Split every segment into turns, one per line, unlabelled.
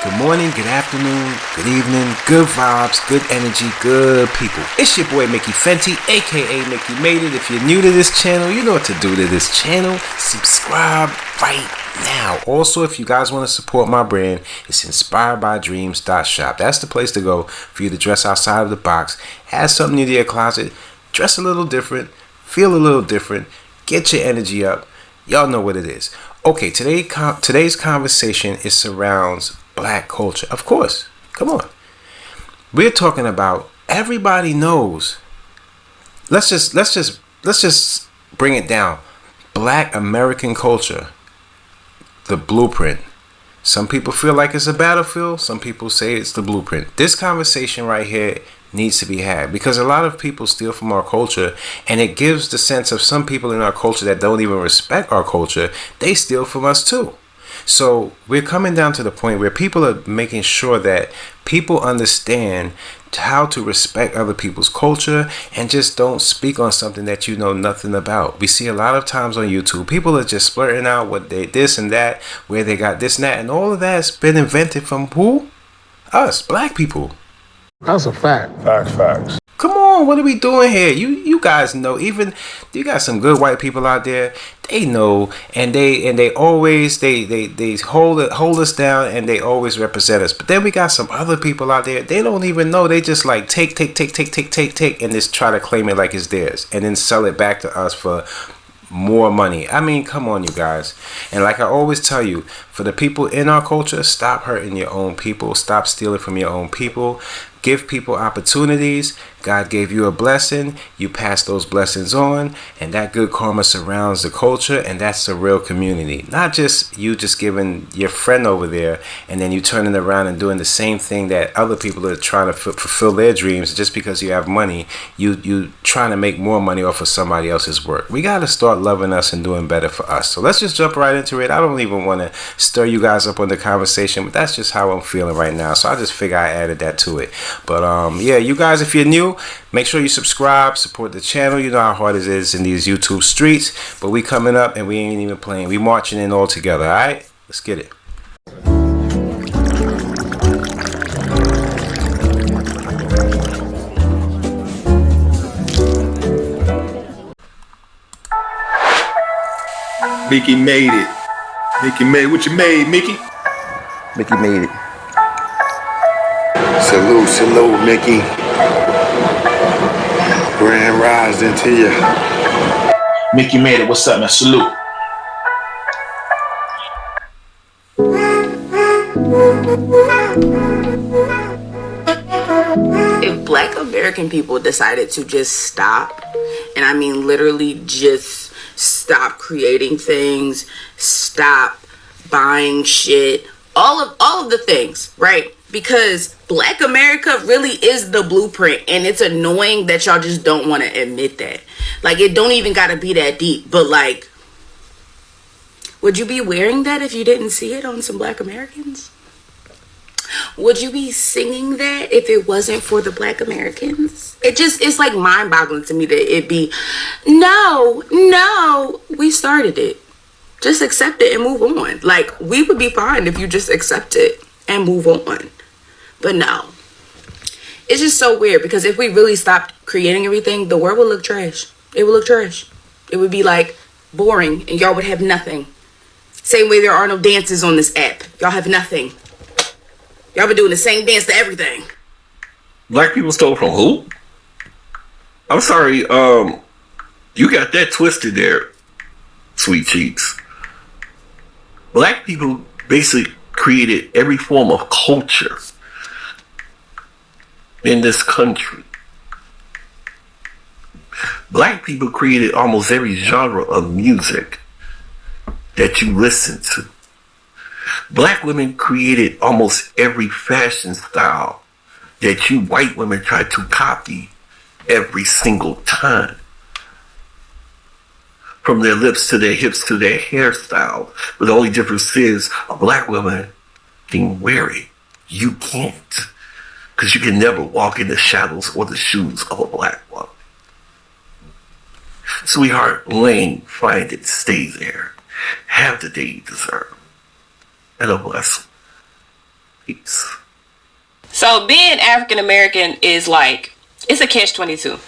Good morning, good afternoon, good evening, good vibes, good energy, good people. It's your boy Mickey Fenty, aka Mickey Made It. If you're new to this channel, you know what to do to this channel. Subscribe right now. Also, if you guys want to support my brand, it's inspiredbydreams.shop. That's the place to go for you to dress outside of the box, add something into your closet, dress a little different, feel a little different, get your energy up. Y'all know what it is. Okay, today's conversation is surrounds black culture. Of course, come on. We're talking about everybody knows. Let's just bring it down. Black American culture, the blueprint. Some people feel like it's a battlefield. Some people say it's the blueprint. This conversation right here needs to be had because a lot of people steal from our culture, and it gives the sense of some people in our culture that don't even respect our culture. They steal from us too. So we're coming down to the point where people are making sure that people understand how to respect other people's culture and just don't speak on something that you know nothing about. We see a lot of times on YouTube, people are just blurting out what they this and that, where they got this and that, and all of that has been invented from who? Us, black people.
That's a fact.
Facts.
Come on, what are we doing here? You guys know, even you got some good white people out there. They know, and they always they hold us down, and they always represent us. But then we got some other people out there. They don't even know. They just like take, and just try to claim it like it's theirs, and then sell it back to us for more money. I mean, come on, you guys. And like I always tell you, for the people in our culture, stop hurting your own people. Stop stealing from your own people. Give people opportunities. God gave you a blessing. You pass those blessings on, and that good karma surrounds the culture, and that's a real community. Not just you just giving your friend over there, and then you turning around and doing the same thing that other people are trying to fulfill their dreams. Just because you have money, you trying to make more money off of somebody else's work. We got to start loving us and doing better for us. So let's just jump right into it. I don't even want to stir you guys up on the conversation, but that's just how I'm feeling right now. So I just figure I added that to it. But yeah, you guys, if you're new, make sure you subscribe, support the channel. You know how hard it is in these YouTube streets, but we coming up and we ain't even playing. We marching in all together. All right, let's get it.
Mickey made it. Mickey made what you made, Mickey.
Mickey made it.
Salute, Mickey. Grand rising to you.
Mickey made it. What's up, man? Salute.
If black American people decided to just stop, and I mean literally just stop creating things, stop buying shit, all of the things, right? Because black America really is the blueprint, and it's annoying that y'all just don't want to admit that. Like, it don't even gotta be that deep, but like, would you be wearing that if you didn't see it on some black Americans? Would you be singing that if it wasn't for the black Americans? It's like mind-boggling to me that it be, no, we started it. Just accept it and move on. Like, we would be fine if you just accept it and move on. But no. It's just so weird, because if we really stopped creating everything, the world would look trash. It would look trash. It would be like boring, and y'all would have nothing. Same way there are no dances on this app. Y'all have nothing. Y'all been doing the same dance to everything.
Black people stole from who? I'm sorry, you got that twisted there, sweet cheeks. Black people basically created every form of culture in this country. Black people created almost every genre of music that you listen to. Black women created almost every fashion style that you white women try to copy every single time. From their lips to their hips to their hairstyle. But the only difference is a black woman can wear it. You can't. Because you can never walk in the shadows or the shoes of a black woman. Sweetheart, lane, find it, stay there. Have the day you deserve. And a blessing. Peace.
So being African American is like, it's a catch-22.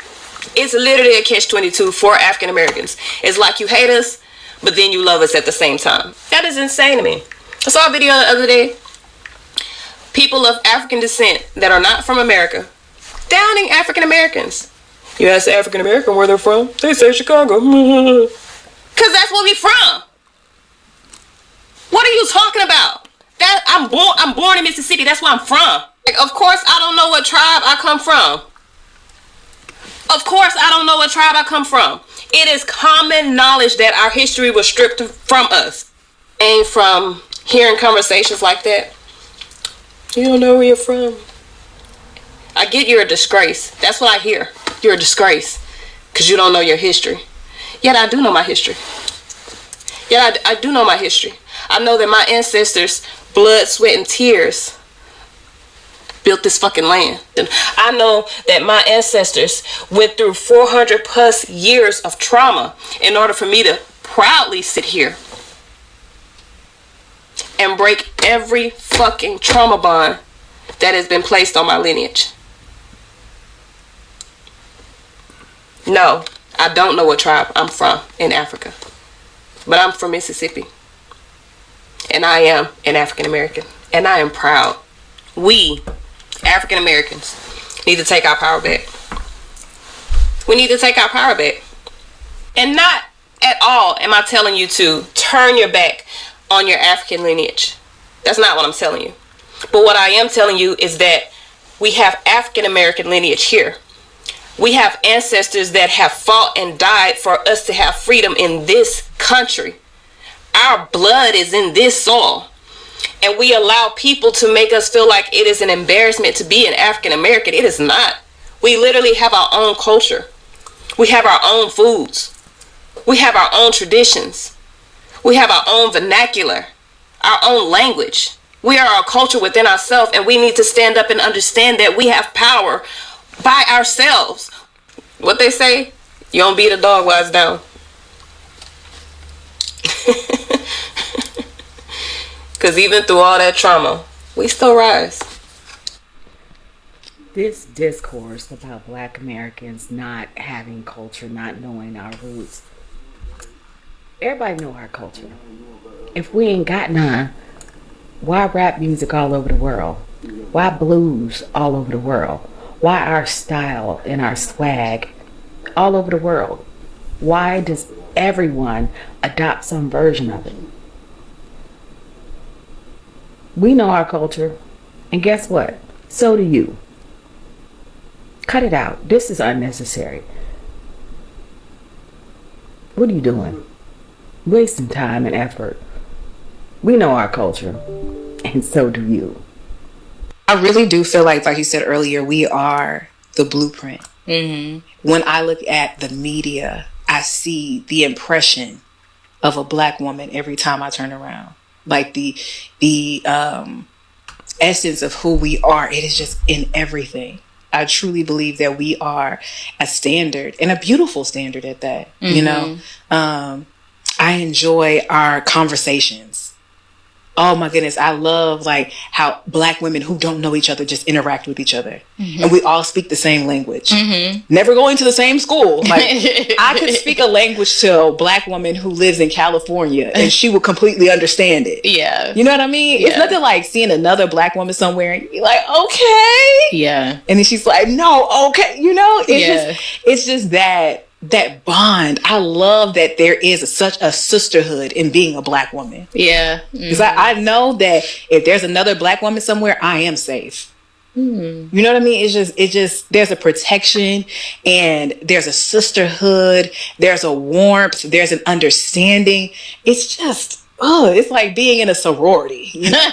It's literally a catch-22 for African Americans. It's like you hate us, but then you love us at the same time. That is insane to me. I saw a video the other day. People of African descent that are not from America downing African Americans. You ask African American where they're from, they say Chicago. Cause that's where we from. What are you talking about? That I'm born in Mississippi. That's where I'm from. Like, of course I don't know what tribe I come from. Of course I don't know what tribe I come from. It is common knowledge that our history was stripped from us. And from hearing conversations like that, you don't know where you're from. I get you're a disgrace. That's what I hear. You're a disgrace because you don't know your history. Yet I do know my history. Yet I do know my history. I know that my ancestors, blood, sweat, and tears built this fucking land. And I know that my ancestors went through 400 plus years of trauma in order for me to proudly sit here and break every fucking trauma bond that has been placed on my lineage. No, I don't know what tribe I'm from in Africa, but I'm from Mississippi, and I am an African American, and I am proud. We, African Americans, need to take our power back. We need to take our power back. And not at all am I telling you to turn your back on your African lineage. That's not what I'm telling you. But what I am telling you is that we have African American lineage here. We have ancestors that have fought and died for us to have freedom in this country. Our blood is in this soil. And we allow people to make us feel like it is an embarrassment to be an African American. It is not. We literally have our own culture. We have our own foods. We have our own traditions. We have our own vernacular, our own language. We are a culture within ourselves, and we need to stand up and understand that we have power by ourselves. What they say, you don't beat a dog while it's down. Because even through all that trauma, we still rise.
This discourse about Black Americans not having culture, not knowing our roots, everybody know our culture. If we ain't got none, why rap music all over the world? Why blues all over the world? Why our style and our swag all over the world? Why does everyone adopt some version of it? We know our culture, and guess what? So do you. Cut it out. This is unnecessary. What are you doing? Wasting time and effort. We know our culture, and so do you.
I really do feel like you said earlier, we are the blueprint. Mm-hmm. When I look at the media, I see the impression of a Black woman every time I turn around. Like the essence of who we are, it is just in everything. I truly believe that we are a standard, and a beautiful standard at that. Mm-hmm. You know, I enjoy our conversations. Oh my goodness, I love like how Black women who don't know each other just interact with each other. Mm-hmm. And we all speak the same language. Mm-hmm. Never going to the same school. Like I could speak a language to a Black woman who lives in California and she would completely understand it. Yeah. You know what I mean? Yeah. It's nothing like seeing another Black woman somewhere and you're like, okay. Yeah. And then she's like, no, okay. You know, it's just that bond. I love that there is such a sisterhood in being a Black woman. Yeah. Because I know that if there's another Black woman somewhere, I am safe. Mm-hmm. You know what I mean? It's just there's a protection and there's a sisterhood. There's a warmth. There's an understanding. It's just, it's like being in a sorority. You know,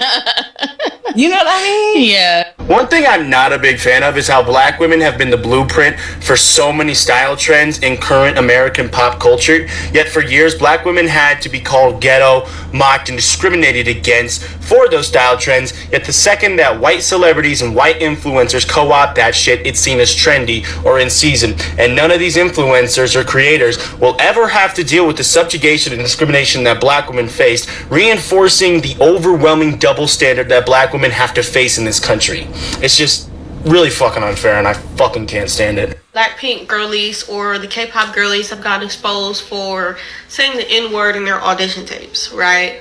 you know what I mean? Yeah.
One thing I'm not a big fan of is how black women have been the blueprint for so many style trends in current American pop culture. Yet for years, black women had to be called ghetto, mocked, and discriminated against for those style trends. Yet the second that white celebrities and white influencers co-opt that shit, it's seen as trendy or in season. And none of these influencers or creators will ever have to deal with the subjugation and discrimination that black women faced, reinforcing the overwhelming double standard that black women have to face in this country. It's just really fucking unfair, and I fucking can't stand it.
Blackpink girlies or the K-pop girlies have gotten exposed for saying the N-word in their audition tapes, right?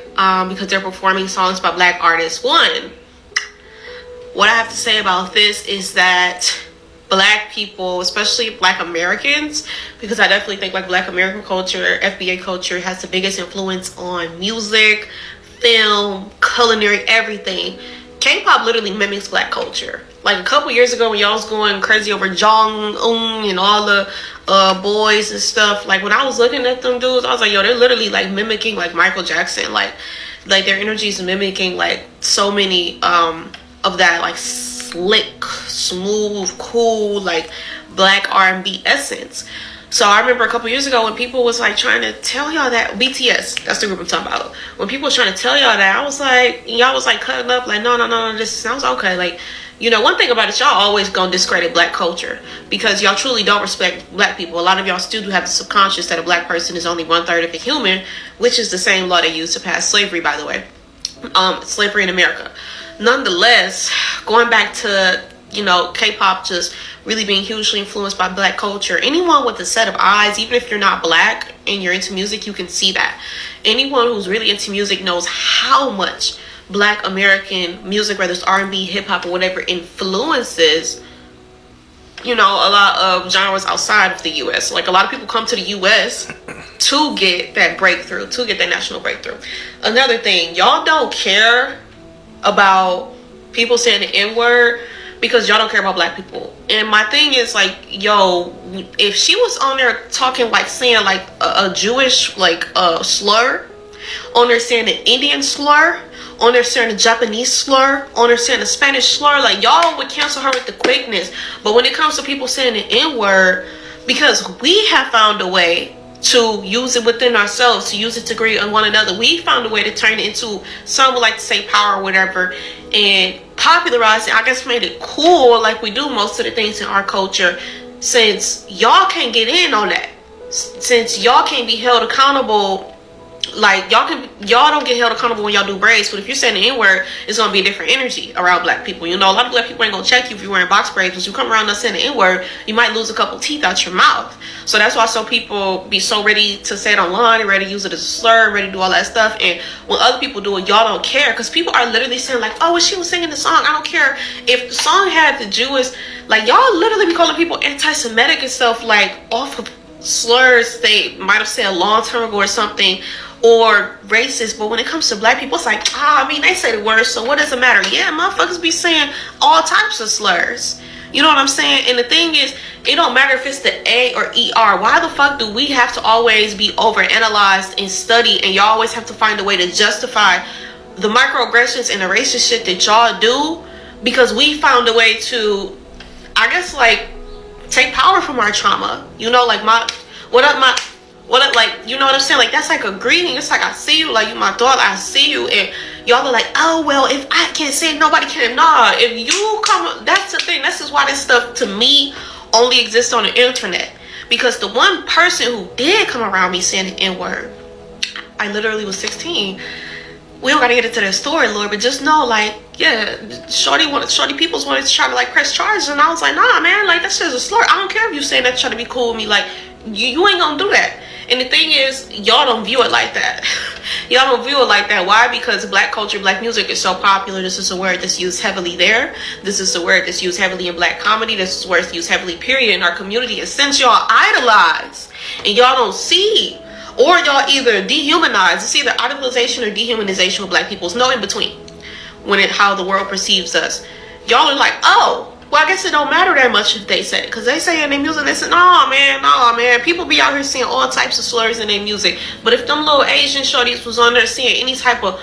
Because they're performing songs by black artists. One, what I have to say about this is that black people, especially black Americans, because I definitely think like black American culture, FBA culture, has the biggest influence on music, film, culinary, everything. K-pop literally mimics black culture. Like a couple years ago when y'all was going crazy over Jong-un and all the boys and stuff, like when I was looking at them dudes, I was like, yo, they're literally like mimicking like Michael Jackson. Like their energy is mimicking like so many of that like slick, smooth, cool, like black R&B essence. So I remember a couple years ago when people was like trying to tell y'all that, BTS, that's the group I'm talking about. When people was trying to tell y'all that, I was like, y'all was like cutting up like, no, this sounds okay. Like, you know, one thing about it, y'all always gonna discredit black culture because y'all truly don't respect black people. A lot of y'all still do have the subconscious that a black person is only 1/3 of a human, which is the same law they used to pass slavery, by the way. Slavery in America. Nonetheless, going back to, you know, K-pop just really being hugely influenced by black culture. Anyone with a set of eyes, even if you're not black and you're into music, you can see that. Anyone who's really into music knows how much black American music, whether it's R&B, hip-hop, or whatever, influences, you know, a lot of genres outside of the U.S. Like a lot of people come to the U.S. to get that breakthrough, to get that national breakthrough. Another thing, y'all don't care about people saying the N-word because y'all don't care about black people. And my thing is like, yo, if she was on there talking like saying like a Jewish like slur, on there saying an Indian slur, on there saying a Japanese slur, on there saying a Spanish slur, like y'all would cancel her with the quickness. But when it comes to people saying the N-word, because we have found a way to use it within ourselves, to use it to agree on one another, we found a way to turn it into, some would like to say power or whatever, and popularize it, I guess made it cool like we do most of the things in our culture, since y'all can't get in on that, since y'all can't be held accountable. Like y'all don't get held accountable when y'all do braids, but if you're saying the N-word, it's gonna be a different energy around black people. You know, a lot of black people ain't gonna check you if you're wearing box braids, but you come around us saying the N-word, you might lose a couple teeth out your mouth. So that's why some people be so ready to say it online and ready to use it as a slur, ready to do all that stuff. And when other people do it, y'all don't care, because people are literally saying like, oh, when she was singing the song, I don't care if the song had the Jewish, like y'all literally be calling people anti-Semitic and stuff like off of slurs they might have said a long time ago or something, or racist. But when it comes to black people, it's like, I mean, they say the words, so what does it matter? Yeah, motherfuckers be saying all types of slurs. You know what I'm saying? And the thing is, it don't matter if it's the A or ER. Why the fuck do we have to always be overanalyzed and study, and y'all always have to find a way to justify the microaggressions and the racist shit that y'all do? Because we found a way to, I guess, like, take power from our trauma. You know, like like, you know what I'm saying? Like, that's like a greeting. It's like, I see you, like, you my daughter, I see you. And y'all are like, oh, well, if I can't say it, nobody can. Nah, if you come, that's the thing. This is why this stuff, to me, only exists on the internet. Because the one person who did come around me saying the N-word, I literally was 16. We don't gotta get into their story, Lord, but just know, like, yeah, shorty peoples wanted to try to, like, press charges. And I was like, nah, man, like, that's just a slur. I don't care if you saying that, trying to be cool with me. Like, you ain't gonna do that. And the thing is, y'all don't view it like that. Y'all don't view it like that. Why? Because black culture, black music is so popular. This is a word that's used heavily there. This is a word that's used heavily in black comedy. This is a word that's used heavily, period, in our community. And since y'all idolize and y'all don't see, or y'all either dehumanize, it's either idolization or dehumanization with black people. It's no in between when how the world perceives us. Y'all are like, oh, well, I guess it don't matter that much if they say it, because they say in their music, they say, nah, man, people be out here saying all types of slurs in their music. But if them little Asian shorties was on there saying any type of,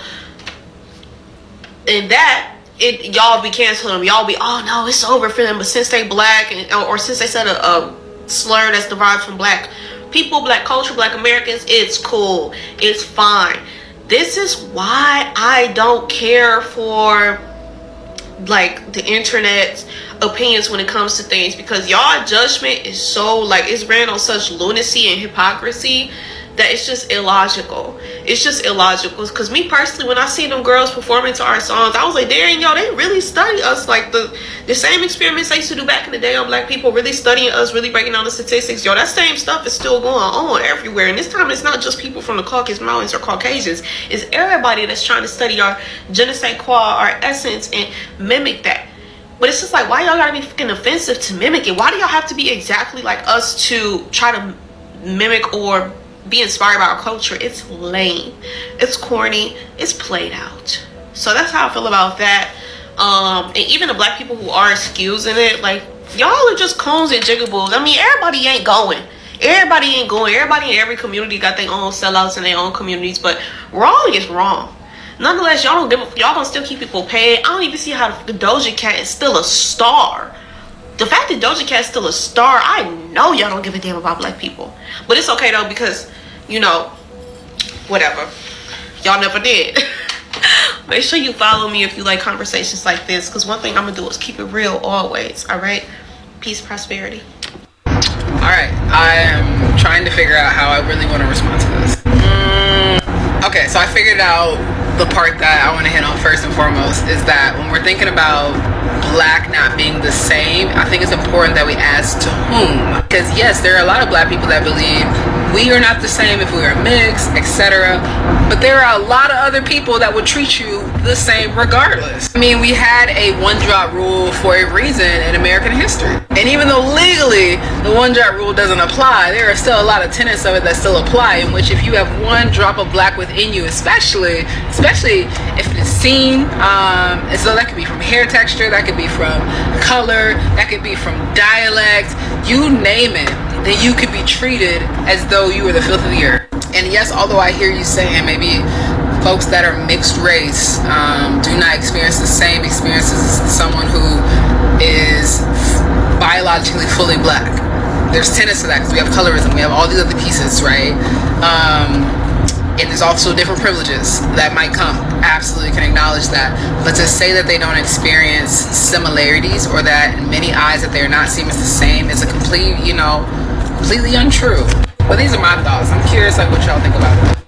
and that, y'all be canceling them. Y'all be, oh no, it's over for them. But since they black, or since they said a slur that's derived from black people, black culture, black Americans, it's cool. It's fine. This is why I don't care for like the internet's opinions when it comes to things, because y'all judgment is so like, it's ran on such lunacy and hypocrisy that it's just illogical. It's just illogical. Because me personally, when I see them girls performing to our songs, I was like, dang, yo, they really study us. Like the same experiments they used to do back in the day on black people, really studying us, really breaking down the statistics. Yo, that same stuff is still going on everywhere. And this time it's not just people from the Caucasus Mountains or Caucasians. It's everybody that's trying to study our je ne sais quoi, our essence, and mimic that. But it's just like, why y'all gotta be fucking offensive to mimic it? Why do y'all have to be exactly like us to try to mimic or be inspired by our culture? It's lame, it's corny, it's played out. So that's how I feel about that. And even the black people who are excusing it, like, y'all are just coons and jigaboos. I mean, everybody ain't going. Everybody in every community got their own sellouts in their own communities, but wrong is wrong. Nonetheless, y'all gonna still keep people paid. I don't even see how the Doja Cat is still a star. The fact that Doja Cat is still a star, I know y'all don't give a damn about black people. But it's okay though, because, you know, whatever. Y'all never did. Make sure you follow me if you like conversations like this, because one thing I'm gonna do is keep it real always. All right? Peace, prosperity.
All right, I am trying to figure out how I really want to respond to this. Okay, so I figured out the part that I want to hit on first and foremost is that when we're thinking about black not being the same, I think it's important that we ask to whom. Because yes, there are a lot of black people that believe we are not the same if we are mixed, etc. But there are a lot of other people that would treat you the same regardless. I mean, we had a one-drop rule for a reason in American history. And even though legally the one-drop rule doesn't apply, there are still a lot of tenets of it that still apply, in which if you have one drop of black within you, especially if it is seen, and so that could be from hair texture, that could be from color, that could be from dialect, you name it, then you could be treated as though you were the filth of the earth. And yes, although I hear you saying maybe folks that are mixed race do not experience the same experiences as someone who is biologically fully black. There's tenets to that because we have colorism, we have all these other pieces, right? And there's also different privileges that might come. Absolutely can acknowledge that. But to say that they don't experience similarities, or that in many eyes that they're not seen as the same, is a completely untrue. But these are my thoughts. I'm curious like what y'all think about it.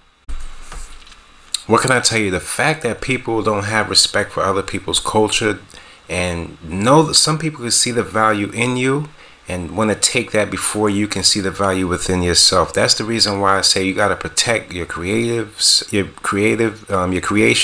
What can I tell you? The fact that people don't have respect for other people's culture, and know that some people can see the value in you and want to take that before you can see the value within yourself. That's the reason why I say you got to protect your creation,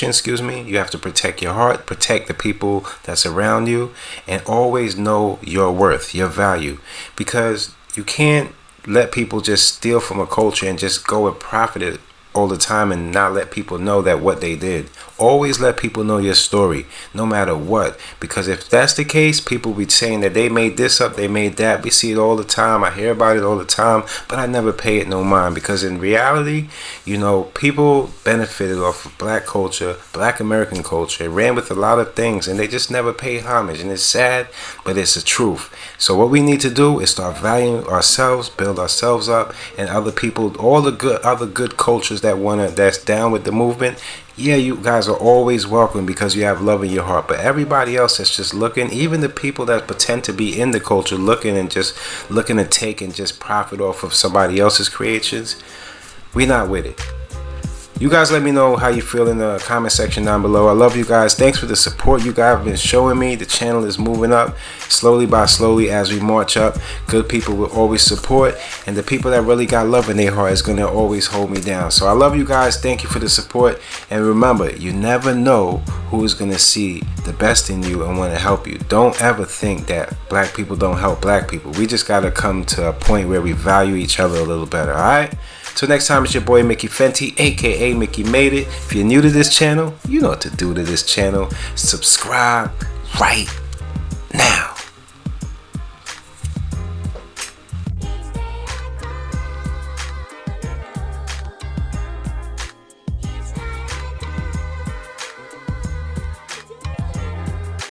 excuse me. You have to protect your heart, protect the people that's around you, and always know your worth, your value, because you can't let people just steal from a culture and just go and profit it all the time and not let people know that what they did. Always let people know your story, no matter what. Because if that's the case, people be saying that they made this up, they made that. We see it all the time. I hear about it all the time, but I never pay it no mind. Because in reality, people benefited off of black culture, black American culture. It ran with a lot of things, and they just never pay homage. And it's sad, but it's the truth. So what we need to do is start valuing ourselves, build ourselves up, and other people, all the other good cultures that's down with the movement. Yeah, you guys are always welcome because you have love in your heart. But everybody else that's just looking, even the people that pretend to be in the culture, looking to take and just profit off of somebody else's creations, we're not with it. You guys let me know how you feel in the comment section down below. I love you guys. Thanks for the support you guys have been showing me. The channel is moving up slowly as we march up. Good people will always support, and the people that really got love in their heart is going to always hold me down. So I love you guys. Thank you for the support. And remember, you never know who is going to see the best in you and want to help you. Don't ever think that black people don't help black people. We just got to come to a point where we value each other a little better. All right? Till next time, it's your boy Mickey Fenty, aka Mickey Made It. If you're new to this channel, you know what to do to this channel. Subscribe right